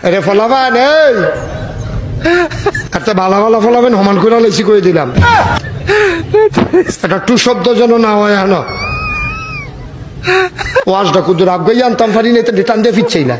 আরে ফলাবান এই একটা ভালো ভালো ফলাবেন সমান করে লেছি করে দিলাম একটা টু শব্দ যেন না হয় হানো ওয়াজটা কুদুর আবগাই আনতাম পারি না টান দিয়ে ফিরছেইলা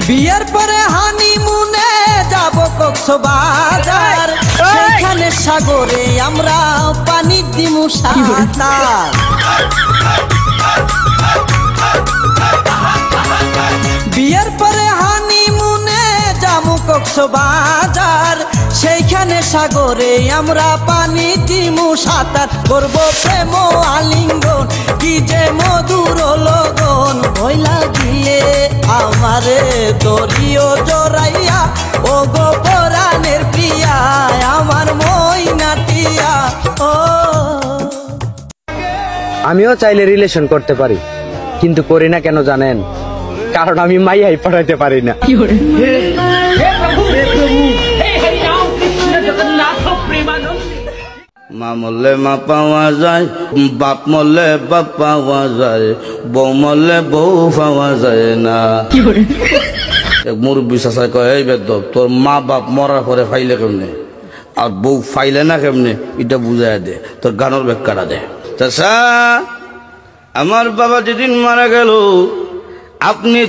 বিয়ের পরে হানিমুনে যাব কক্সবাজার সেখানে সাগরে আমরা পানি দিমু সাঁতার বিয়ের পরে হানিমুনে যাব কক্সবাজার সেইখানে সাগরে আমরা পানি দিমু সাঁতার করব প্রেম আলিঙ্গন কি যে মধুর লগন ভয় লাগিলে আমারে দরিও জড়াইয়া ও গো পরাণের প্রিয়া আমার মইনাটিয়া ও আমিও চাইলে রিলেশন করতে পারি কিন্তু করি না কেন জানেন কারণ আমি মাইয়াই পড়াইতে পারি না মা মরলে মা পাওয়া যায় বাপ মরলে বাপ পাওয়া যায় বউ মরলে বউ পাওয়া যায় না এক মুরব্বী চাচা কয়, এই বেদব তোর মা বাপ মরার পরে ফাইলে কেমনে আর বউ ফাইলে না কেমনে এটা বুঝাই দে, তোর গানের ব্যাখ্যাটা দে। চাচা আমার বাবা যেদিন মারা গেল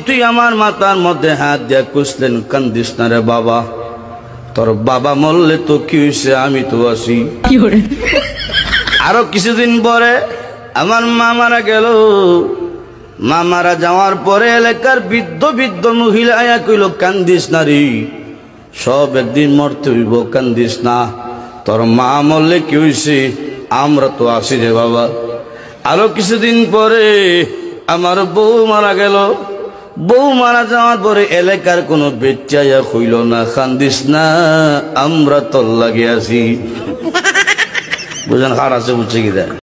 তুই আমার মাথার মধ্যে হাত দিয়ে কুসলেন, কান্দিস না রে বাবা, তোর বাবা মরলে তো কি হয়েছে, আমি তো আছি। আরো কিছুদিন পরে আমার মা মারা গেল, মা মারা যাওয়ার পরে এলাকার বৃদ্ধ বৃদ্ধ মহিলা আয়া কইল, কান্দিস না রে, সব একদিন মরতে হইব, কান্দিস না, তোর মা মরলে কি হয়েছে, আমরা তো আছি রে বাবা। আরো কিছুদিন পরে আমার বউ মারা গেল, বউ মারা যাওয়ার পরে এলাকার কোনো বেচাইয়া কইল না, কান্দিস না, আমরা তোর লাগে আছি। বুঝেন, হার আছে বুঝছে কি দেয়।